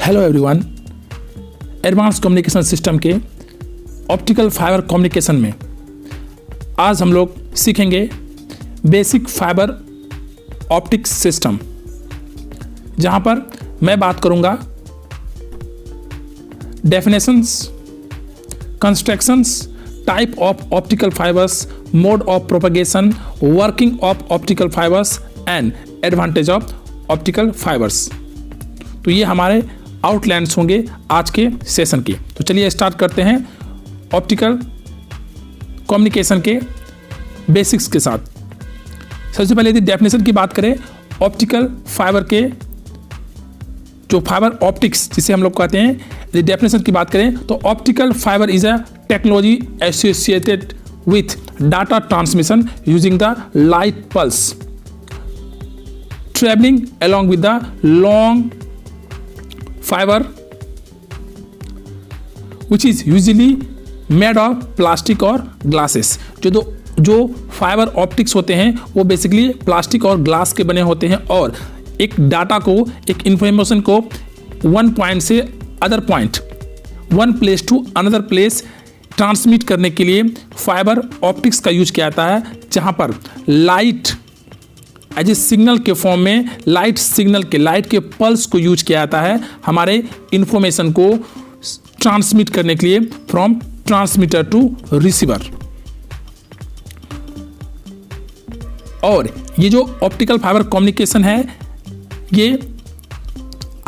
Hello everyone, advance communication system के optical fibre communication में आज हम लोग सीखेंगे बेसिक फाइबर ऑप्टिक्स सिस्टम, जहां पर मैं बात करूंगा definitions, constructions, type of optical fibres, mode of propagation, working of optical fibres and advantage of optical fibres. तो ये हमारे आउटलाइन्स होंगे आज के सेशन की। तो चलिए स्टार्ट करते हैं ऑप्टिकल कम्युनिकेशन के बेसिक्स के साथ। सबसे पहले यदि डेफिनेशन की बात करें ऑप्टिकल फाइबर के, जो फाइबर ऑप्टिक्स जिसे हम लोग कहते हैं, यदि डेफिनेशन की बात करें तो optical fibre is a technology associated with data transmission using the light pulse traveling along with the long fiber which is usually made of plastic और glasses। जो फाइबर ऑप्टिक्स होते हैं वो बेसिकली प्लास्टिक और ग्लास के बने होते हैं और एक डाटा को, एक इंफॉर्मेशन को वन पॉइंट से other point, one place to another place transmit करने के लिए फाइबर ऑप्टिक्स का यूज किया जाता है, जहां पर लाइट एज ए सिग्नल के फॉर्म में लाइट सिग्नल के, लाइट के पल्स को यूज किया जाता है हमारे इंफॉर्मेशन को ट्रांसमिट करने के लिए फ्रॉम ट्रांसमीटर टू रिसीवर। और ये जो ऑप्टिकल फाइबर कम्युनिकेशन है, ये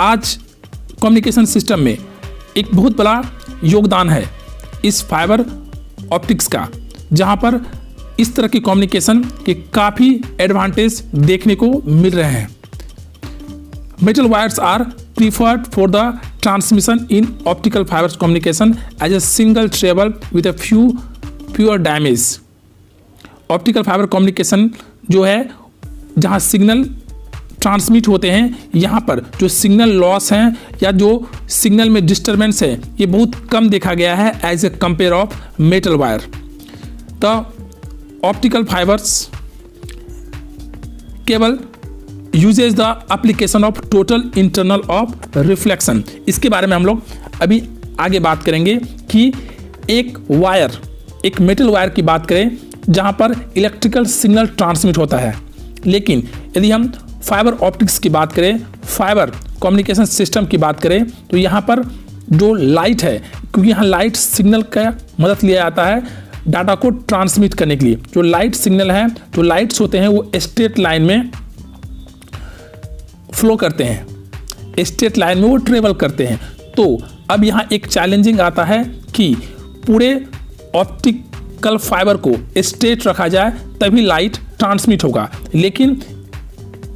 आज कम्युनिकेशन सिस्टम में एक बहुत बड़ा योगदान है इस फाइबर ऑप्टिक्स का, जहां पर इस तरह की कम्युनिकेशन के काफ़ी एडवांटेज देखने को मिल रहे हैं। Metal wires are preferred for the transmission in optical fibres communication as a single treble with a few pure damage. Optical fibre communication जो है, जहां सिग्नल ट्रांसमिट होते हैं, यहाँ पर जो सिग्नल लॉस हैं या जो सिग्नल में डिस्टर्बेंस है, ये बहुत कम देखा गया है as a compare of metal wire. तो ऑप्टिकल फाइबर्स केवल uses the application of total internal of reflection. इसके बारे में हम लोग अभी आगे बात करेंगे कि एक वायर, एक मेटल वायर की बात करें जहां पर इलेक्ट्रिकल सिग्नल ट्रांसमिट होता है, लेकिन यदि हम फाइबर ऑप्टिक्स की बात करें, फाइबर कम्युनिकेशन सिस्टम की बात करें, तो यहाँ पर जो लाइट है, क्योंकि यहाँ लाइट सिग्नल का मदद लिया जाता है डाटा को ट्रांसमिट करने के लिए। जो लाइट सिग्नल है, जो लाइट्स होते हैं, वो स्ट्रेट लाइन में फ्लो करते हैं, स्ट्रेट लाइन में वो ट्रेवल करते हैं। तो अब यहाँ एक चैलेंजिंग आता है कि पूरे ऑप्टिकल फाइबर को स्ट्रेट रखा जाए तभी लाइट ट्रांसमिट होगा, लेकिन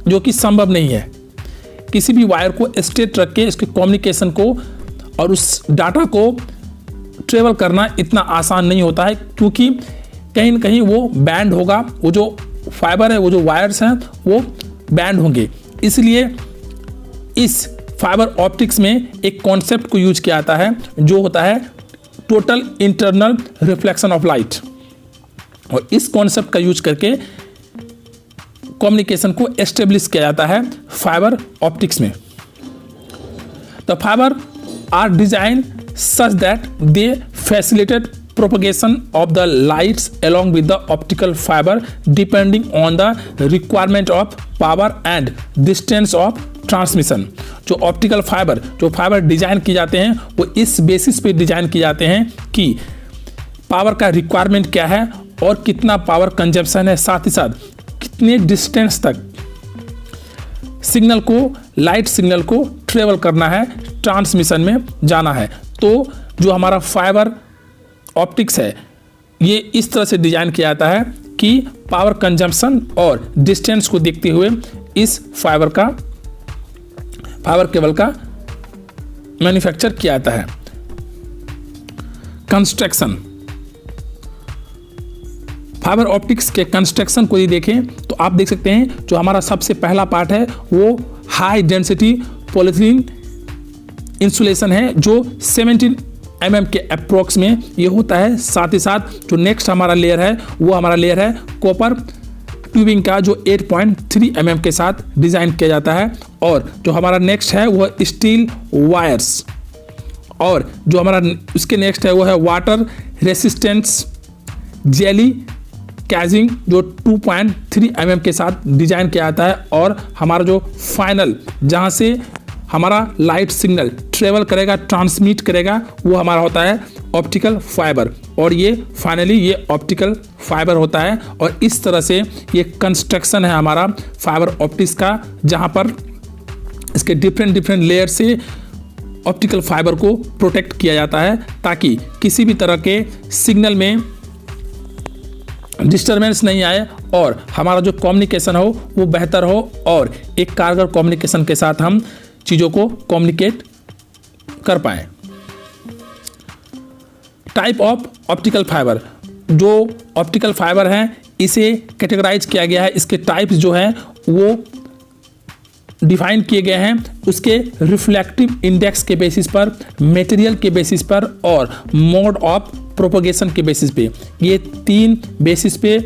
जो कि संभव नहीं है। किसी भी वायर को स्ट्रेट रख के इसके कम्युनिकेशन को और उस डाटा को ट्रेवल करना इतना आसान नहीं होता है, क्योंकि कहीं ना कहीं वो बैंड होगा, वो जो फाइबर है, वो जो वायर्स हैं, वो बैंड होंगे। इसलिए इस फाइबर ऑप्टिक्स में एक कॉन्सेप्ट को यूज किया जाता है जो होता है total internal reflection of light, और इस कॉन्सेप्ट का यूज करके कम्युनिकेशन को एस्टेब्लिश किया जाता है फाइबर ऑप्टिक्स में। The fibre are design such that they facilitate propagation of the lights along with the optical fiber depending on the requirement of power and distance of transmission। जो optical fibre, जो fibre design किए जाते हैं, वो इस basis पे design किए जाते हैं कि पावर का रिक्वायरमेंट क्या है और कितना पावर कंजप्शन है, साथ ही साथ कितने डिस्टेंस तक सिग्नल को, लाइट सिग्नल को ट्रेवल करना है, ट्रांसमिशन में जाना है। तो जो हमारा फाइबर ऑप्टिक्स है, ये इस तरह से डिजाइन किया जाता है कि पावर कंजम्पशन और डिस्टेंस को देखते हुए इस फाइबर केबल का मैन्युफैक्चर किया जाता है। कंस्ट्रक्शन, फाइबर ऑप्टिक्स के कंस्ट्रक्शन को यदि देखें तो आप देख सकते हैं जो हमारा सबसे पहला पार्ट है वो हाई डेंसिटी पॉलीथीन इंसुलेशन है, जो 17 mm के अप्रोक्स में ये होता है। साथ ही साथ जो नेक्स्ट हमारा लेयर है वो हमारा लेयर है कॉपर ट्यूबिंग का जो 8.3 mm के साथ डिजाइन किया जाता है। और जो हमारा नेक्स्ट है वो स्टील वायर्स, और जो हमारा उसके नेक्स्ट है वो है वाटर रेसिस्टेंस जेली कैजिंग जो 2.3 mm के साथ डिजाइन किया जाता है। और हमारा जो फाइनल जहाँ से हमारा लाइट सिग्नल ट्रेवल करेगा, ट्रांसमिट करेगा, वो हमारा होता है ऑप्टिकल फाइबर। और ये फाइनली ये ऑप्टिकल फाइबर होता है। और इस तरह से ये कंस्ट्रक्शन है हमारा फाइबर ऑप्टिक्स का, जहाँ पर इसके डिफरेंट लेयर से ऑप्टिकल फाइबर को प्रोटेक्ट किया जाता है ताकि किसी भी तरह के सिग्नल में डिस्टर्बेंस नहीं आए और हमारा जो कम्युनिकेशन हो वो बेहतर हो, और एक कारगर कम्युनिकेशन के साथ हम चीज़ों को कम्युनिकेट कर पाएँ। टाइप ऑफ ऑप्टिकल फाइबर, जो ऑप्टिकल फाइबर हैं इसे कैटेगराइज किया गया है, इसके टाइप्स जो हैं वो डिफाइन किए गए हैं उसके रिफ्लेक्टिव इंडेक्स के बेसिस पर, मटेरियल के बेसिस पर और मोड ऑफ प्रोपगेशन के बेसिस पे। ये 3 बेसिस पे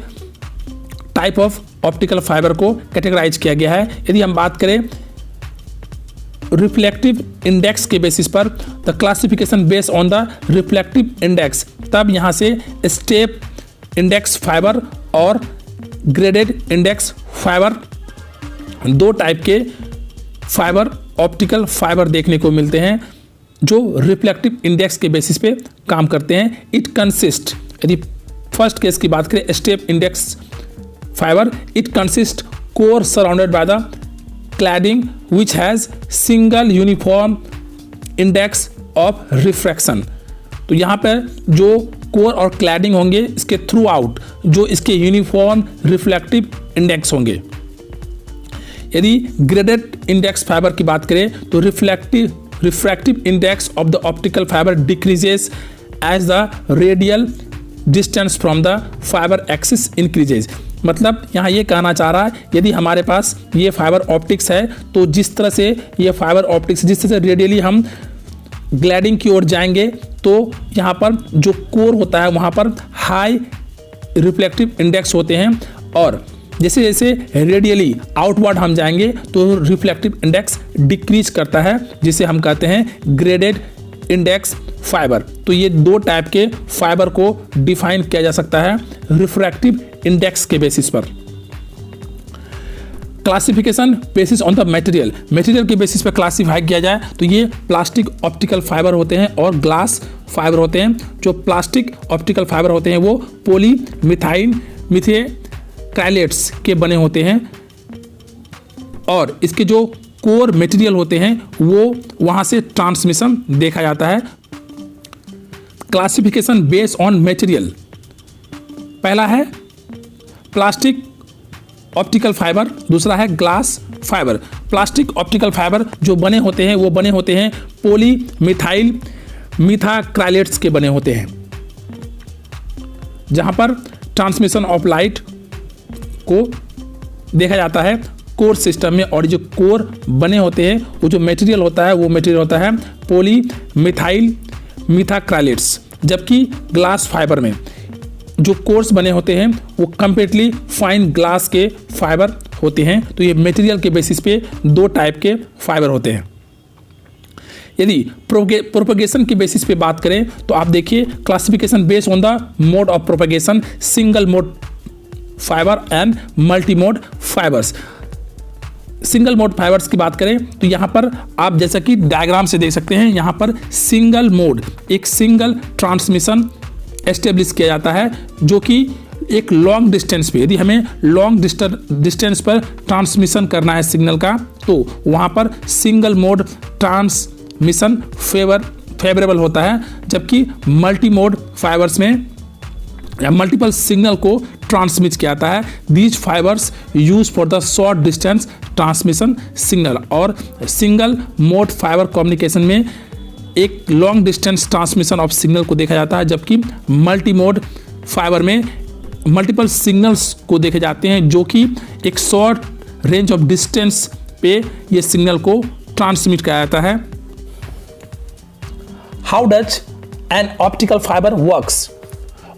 टाइप ऑफ ऑप्टिकल फाइबर को कैटेगराइज किया गया है। यदि हम बात करें रिफ्लेक्टिव इंडेक्स के बेसिस पर, the classification based on the reflective index, तब यहाँ से स्टेप इंडेक्स फाइबर और ग्रेडेड इंडेक्स फाइबर, 2 टाइप के फाइबर ऑप्टिकल फाइबर देखने को मिलते हैं जो रिफ्लेक्टिव इंडेक्स के बेसिस पे काम करते हैं। इट कंसिस्ट, यदि फर्स्ट केस की बात करें step index fibre, it consist core surrounded by the cladding which has single uniform index of refraction. तो यहाँ पर जो कोर और क्लैडिंग होंगे इसके थ्रू आउट जो इसके यूनिफॉर्म रिफ्लेक्टिव इंडेक्स होंगे। यदि ग्रेडेड इंडेक्स फाइबर की बात करें तो refractive index of the optical fibre decreases as the radial distance from the fibre axis increases. मतलब यहाँ ये कहना चाह रहा है यदि हमारे पास ये फाइबर ऑप्टिक्स है तो जिस तरह से ये फाइबर ऑप्टिक्स जिस तरह से रेडियली हम ग्लैडिंग की ओर जाएंगे तो यहाँ पर जो कोर होता है वहाँ पर हाई रिफ्लेक्टिव इंडेक्स होते हैं, और जैसे जैसे रेडियली आउटवर्ड हम जाएंगे तो रिफ्लेक्टिव इंडेक्स डिक्रीज करता है, जिसे हम कहते हैं ग्रेडेड इंडेक्स फाइबर। तो ये 2 टाइप के फाइबर को डिफाइन किया जा सकता है रिफ्रैक्टिव इंडेक्स के बेसिस पर। Classification basis on the material, material के बेसिस पर क्लासिफाई किया जाए तो ये प्लास्टिक ऑप्टिकल फाइबर होते हैं और ग्लास फाइबर होते हैं। जो प्लास्टिक ऑप्टिकल फाइबर होते हैं वो पॉली मिथाइल मिथेक्राइलेट्स के बने होते हैं, और इसके जो कोर मटेरियल होते हैं वो वहाँ से ट्रांसमिशन देखा जाता है। क्लासिफिकेशन बेस्ड ऑन मटेरियल, पहला है प्लास्टिक ऑप्टिकल फाइबर, दूसरा है glass fibre. Plastic optical fibre जो बने होते हैं वो बने होते हैं पॉली मिथाइल मिथेक्राइलेट्स के बने होते हैं, जहाँ पर ट्रांसमिशन ऑफ लाइट को देखा जाता है कोर सिस्टम में। और जो कोर बने होते हैं वो जो मटेरियल होता है वो मटेरियल होता है पॉली मिथाइल मिथेक्राइलेट्स, जबकि ग्लास फाइबर में जो कोर्स बने होते हैं वो कंप्लीटली फाइन ग्लास के फाइबर होते हैं। तो ये मटेरियल के बेसिस पे 2 टाइप के फाइबर होते हैं। यदि प्रोपगेशन के बेसिस पे बात करें तो आप देखिए classification based on the mode of propagation, single mode fibre and multi mode fibres. Single mode fibres की बात करें तो यहाँ पर आप जैसा कि डायग्राम से देख सकते हैं, यहाँ पर सिंगल मोड एक सिंगल ट्रांसमिशन एस्टेब्लिश किया जाता है जो कि एक लॉन्ग डिस्टेंस पे, यदि हमें लॉन्ग डिस्टेंस पर ट्रांसमिशन करना है सिग्नल का तो वहाँ पर सिंगल मोड ट्रांसमिशन फेवरेबल होता है, जबकि मल्टी मोड फाइबर्स में या मल्टीपल सिग्नल को ट्रांसमिट किया जाता है। These fibres use for the short distance transmission signal. और सिंगल मोड फाइबर कम्युनिकेशन में एक long distance transmission of signal को देखा जाता है, जबकि मल्टी मोड फाइबर में मल्टीपल सिग्नल्स को देखे जाते हैं जो कि एक शॉर्ट रेंज ऑफ डिस्टेंस पे ये सिग्नल को ट्रांसमिट किया जाता है। How does an optical fibre works?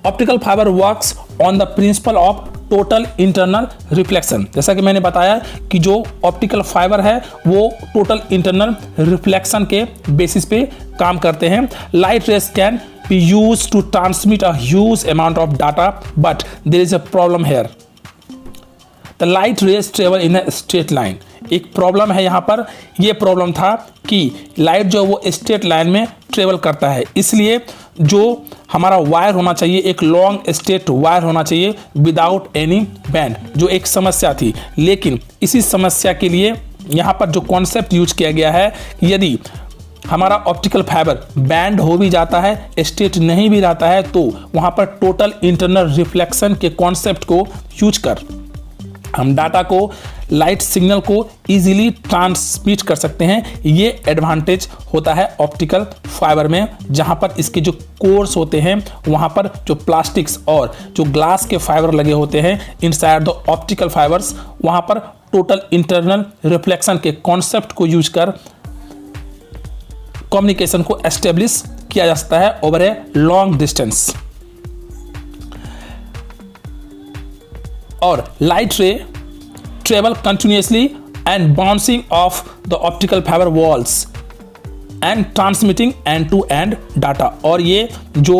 Optical fiber works on the principle of total internal reflection. जैसा कि मैंने बताया कि जो ऑप्टिकल फाइबर है वो टोटल इंटरनल रिफ्लेक्शन के बेसिस पे काम करते हैं। Light rays can be used to transmit a huge amount of data, but there is a problem here, the light rays travel in a straight line. एक problem है यहाँ पर, ये प्रॉब्लम था कि लाइट जो वो स्ट्रेट लाइन में ट्रेवल करता है, इसलिए जो हमारा वायर होना चाहिए एक लॉन्ग स्ट्रेट वायर होना चाहिए विदाउट एनी बैंड, जो एक समस्या थी। लेकिन इसी समस्या के लिए यहाँ पर जो कॉन्सेप्ट यूज किया गया है, यदि हमारा ऑप्टिकल फाइबर बैंड हो भी जाता है, स्ट्रेट नहीं भी रहता है, तो वहाँ पर टोटल इंटरनल रिफ्लेक्शन के कॉन्सेप्ट को यूज कर हम डाटा को, लाइट सिग्नल को इजीली ट्रांसमिट कर सकते हैं। ये एडवांटेज होता है ऑप्टिकल फाइबर में, जहां पर इसके जो कोर्स होते हैं वहां पर जो प्लास्टिक्स और जो ग्लास के फाइबर लगे होते हैं इनसाइड द ऑप्टिकल फाइबर्स, वहां पर टोटल इंटरनल रिफ्लेक्शन के कॉन्सेप्ट को यूज कर कम्युनिकेशन को एस्टेब्लिश किया जा सकता है ओवर ए लॉन्ग डिस्टेंस। और light ray travel continuously and bouncing off the optical fibre walls and transmitting end to end data. और ये जो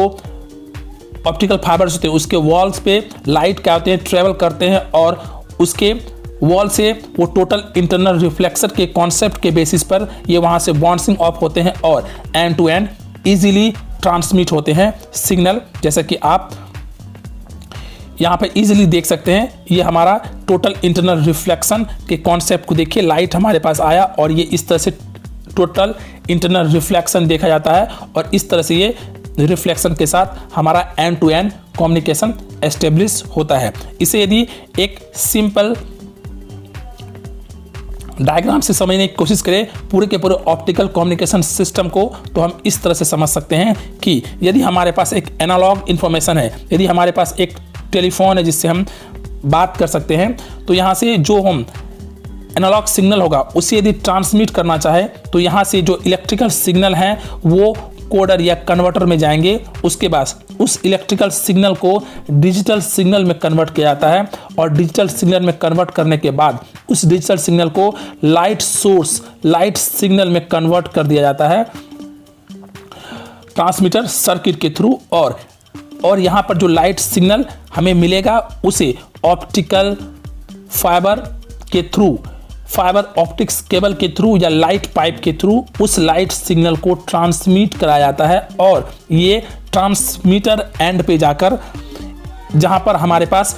ऑप्टिकल फाइबर्स होते हैं उसके वॉल्स पे लाइट क्या होते हैं, ट्रेवल करते हैं और उसके वॉल से वो टोटल इंटरनल रिफ्लेक्शन के कॉन्सेप्ट के बेसिस पर ये वहाँ से बाउंसिंग ऑफ होते हैं और end to end easily transmit होते हैं सिग्नल। जैसा कि आप यहाँ पे इजीली देख सकते हैं, ये हमारा टोटल इंटरनल रिफ्लेक्शन के कॉन्सेप्ट को देखिए, लाइट हमारे पास आया और ये इस तरह से टोटल इंटरनल रिफ्लेक्शन देखा जाता है और इस तरह से ये रिफ्लेक्शन के साथ हमारा end to end communication establish होता है। इसे यदि एक सिंपल डायग्राम से समझने की कोशिश करें पूरे के पूरे ऑप्टिकल कम्युनिकेशन सिस्टम को, तो हम इस तरह से समझ सकते हैं कि यदि हमारे पास एक एनालॉग इंफॉर्मेशन है, यदि हमारे पास एक टेलीफोन है जिससे हम बात कर सकते हैं, तो यहाँ से जो हम एनालॉग सिग्नल होगा उसे यदि ट्रांसमिट करना चाहे तो यहाँ से जो इलेक्ट्रिकल सिग्नल हैं वो कोडर या कन्वर्टर में जाएंगे। उसके बाद उस इलेक्ट्रिकल सिग्नल को डिजिटल सिग्नल में कन्वर्ट किया जाता है और डिजिटल सिग्नल में कन्वर्ट करने के बाद उस डिजिटल सिग्नल को लाइट सोर्स, लाइट सिग्नल में कन्वर्ट कर दिया जाता है ट्रांसमीटर सर्किट के थ्रू। और यहाँ पर जो लाइट सिग्नल हमें मिलेगा उसे ऑप्टिकल फाइबर के थ्रू, फाइबर ऑप्टिक्स केबल के थ्रू या लाइट पाइप के थ्रू उस लाइट सिग्नल को ट्रांसमिट कराया जाता है और ये ट्रांसमीटर एंड पे जाकर जहाँ पर हमारे पास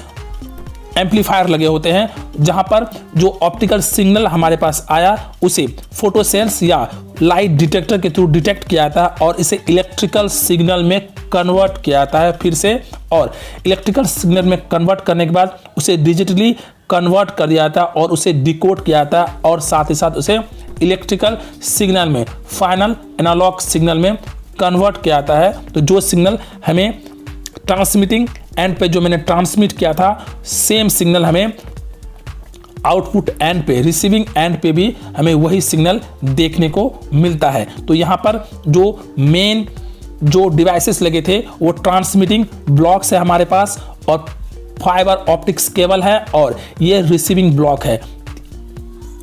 एम्पलीफायर लगे होते हैं, जहाँ पर जो ऑप्टिकल सिग्नल हमारे पास आया उसे फोटो सेल्स या लाइट डिटेक्टर के थ्रू डिटेक्ट किया जाता है और इसे इलेक्ट्रिकल सिग्नल में कन्वर्ट किया जाता है फिर से, और इलेक्ट्रिकल सिग्नल में कन्वर्ट करने के बाद उसे डिजिटली कन्वर्ट कर दिया जाता है और उसे डिकोड किया जाता है और साथ ही साथ उसे इलेक्ट्रिकल सिग्नल में, फाइनल एनालॉग सिग्नल में कन्वर्ट किया जाता है। तो जो सिग्नल हमें ट्रांसमिटिंग एंड पे जो मैंने ट्रांसमिट किया था, सेम सिग्नल हमें आउटपुट एंड पे, रिसीविंग एंड पे भी हमें वही सिग्नल देखने को मिलता है। तो यहाँ पर जो मेन जो डिवाइसेस लगे थे वो ट्रांसमिटिंग ब्लॉक्स है हमारे पास और फाइबर ऑप्टिक्स केबल है और ये रिसीविंग ब्लॉक है।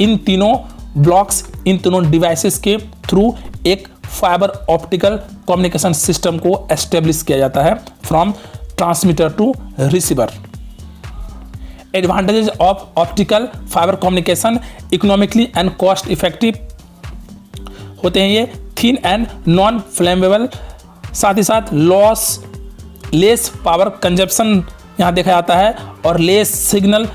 इन तीनों ब्लॉक्स, इन तीनों डिवाइसेस के थ्रू एक फाइबर ऑप्टिकल कम्युनिकेशन सिस्टम को एस्टेब्लिश किया जाता है from transmitter to receiver. Advantages of optical fibre communication, economically and cost effective होते हैं ये, थिन एंड नॉन फ्लेमेबल, साथ ही साथ लेस पावर कंजप्शन यहाँ देखा जाता है और लेस सिग्नल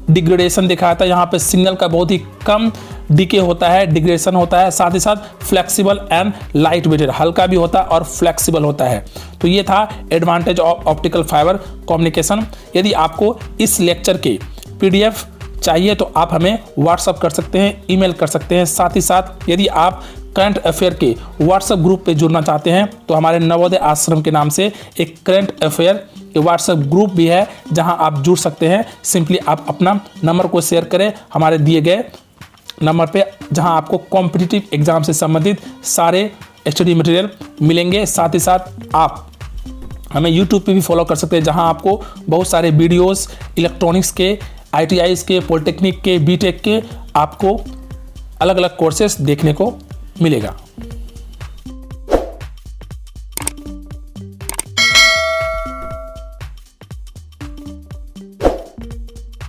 डिग्रेडेशन देखा जाता है। यहाँ पे सिग्नल का बहुत ही कम डीके होता है, डिग्रेडेशन होता है। साथ ही साथ फ्लेक्सिबल एंड लाइट वेटेड, हल्का भी होता है और फ्लेक्सिबल होता है। तो ये था advantage of optical fibre communication. यदि आपको इस लेक्चर के PDF चाहिए तो आप हमें व्हाट्सअप कर सकते हैं, ईमेल कर सकते हैं। साथ ही साथ यदि आप करंट अफेयर के व्हाट्सएप ग्रुप पे जुड़ना चाहते हैं तो हमारे नवोदय आश्रम के नाम से एक करंट अफेयर व्हाट्सएप ग्रुप भी है जहां आप जुड़ सकते हैं। सिंपली आप अपना नंबर को शेयर करें हमारे दिए गए नंबर पे, जहां आपको कॉम्पिटिटिव एग्जाम से संबंधित सारे स्टडी मटेरियल मिलेंगे। साथ ही साथ आप हमें यूट्यूब पे भी फॉलो कर सकते हैं, जहां आपको बहुत सारे वीडियोस इलेक्ट्रॉनिक्स के, ITIs के, पॉलिटेक्निक के, बीटेक के आपको अलग अलग कोर्सेस देखने को मिलेगा।